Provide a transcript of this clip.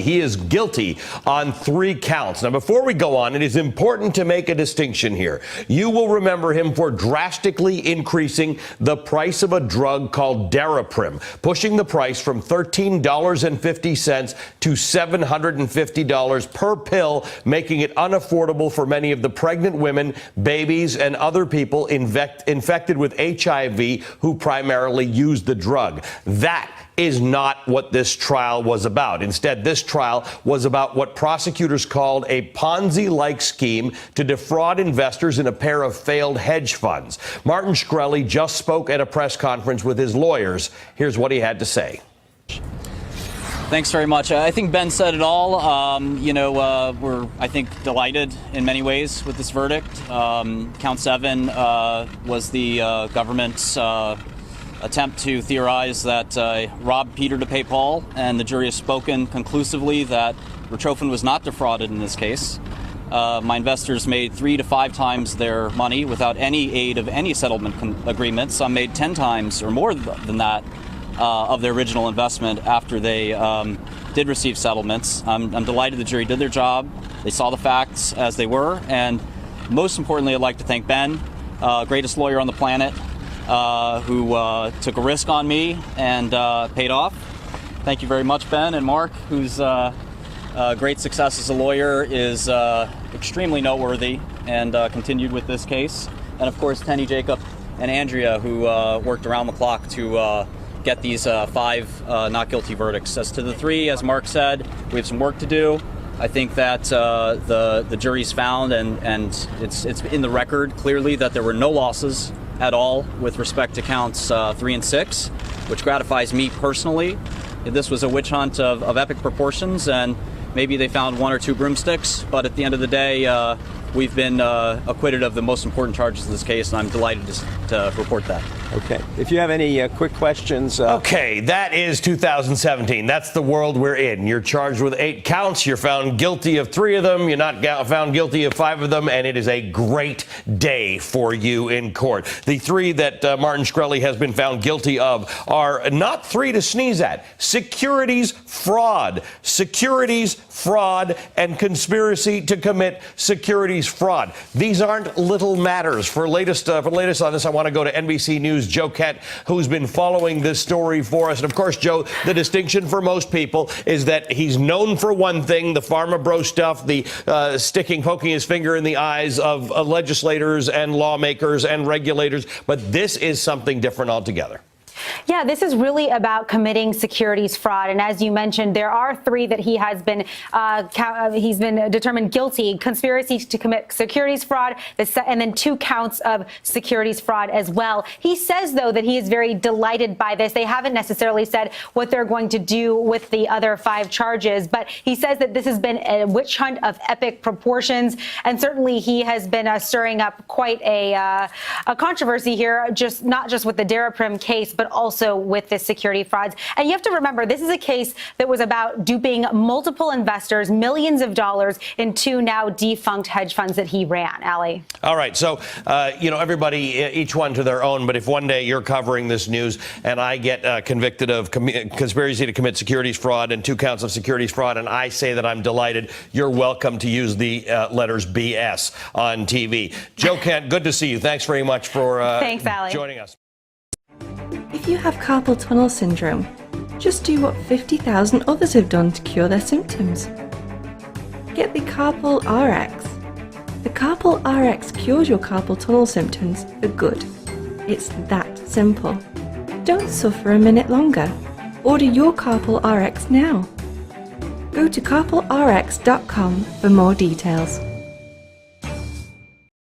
He is guilty on 3 counts. Now, before we go on, it is important to make a distinction here. You will remember him for drastically increasing the price of a drug called Daraprim, pushing the price from $13.50 to $750 per pill, making it unaffordable for many of the pregnant women, babies, and other people infected with HIV who primarily use the drug. That is not what this trial was about. Instead, this trial was about what prosecutors called a Ponzi-like scheme to defraud investors in a pair of failed hedge funds. Martin Shkreli just spoke at a press conference with his lawyers. Here's what he had to say. Thanks very much. I think Ben said it all. We're, I think, delighted in many ways with this verdict. Count 7 was the government's attempt to theorize that robbed Peter to pay Paul, and the jury has spoken conclusively that Richtofen was not defrauded in this case. My investors made 3 to 5 times their money without any aid of any settlement agreement. Some made 10 times or more than that of their original investment after they did receive settlements. I'm delighted the jury did their job. They saw the facts as they were, and most importantly, I'd like to thank Ben, greatest lawyer on the planet, who took a risk on me and paid off. Thank you very much, Ben. And Mark, whose great success as a lawyer is extremely noteworthy and continued with this case. And of course, Tenny, Jacob, and Andrea, who worked around the clock to get these 5 not guilty verdicts. As to the 3, as Mark said, we have some work to do. I think that the jury's found, and it's in the record clearly that there were no losses at all with respect to counts 3 and 6, which gratifies me personally. This was a witch hunt of epic proportions, and maybe they found 1 or 2 broomsticks, but at the end of the day, we've been acquitted of the most important charges in this case, and I'm delighted to report that. Okay. If you have any quick questions. Okay, that is 2017. That's the world we're in. You're charged with 8 counts. You're found guilty of 3 of them. You're not found guilty of 5 of them. And it is a great day for you in court. The 3 that Martin Shkreli has been found guilty of are not 3 to sneeze at. Securities fraud, and conspiracy to commit securities fraud. These aren't little matters. For latest on this, I want to go to NBC News' Joe Kent, who's been following this story for us. And of course, Joe, the distinction for most people is that he's known for one thing, the pharma bro stuff, the poking his finger in the eyes of legislators and lawmakers and regulators. But this is something different altogether. Yeah, this is really about committing securities fraud. And as you mentioned, there are 3 that he has been he's been determined guilty: conspiracy to commit securities fraud, and then 2 counts of securities fraud as well. He says, though, that he is very delighted by this. They haven't necessarily said what they're going to do with the other 5 charges, but he says that this has been a witch hunt of epic proportions. And certainly he has been stirring up quite a controversy here, not just with the Daraprim case, but also with the security frauds. And you have to remember, this is a case that was about duping multiple investors, millions of dollars, in 2 now defunct hedge funds that he ran. Ali. All right. So, everybody, each one to their own. But if one day you're covering this news and I get convicted of conspiracy to commit securities fraud and 2 counts of securities fraud, and I say that I'm delighted, you're welcome to use the letters BS on TV. Joe Kent, good to see you. Thanks very much for Thanks, Ali. Joining us. If you have carpal tunnel syndrome, just do what 50,000 others have done to cure their symptoms. Get the Carpal Rx. The Carpal Rx cures your carpal tunnel symptoms for good. It's that simple. Don't suffer a minute longer. Order your Carpal Rx now. Go to carpalrx.com for more details.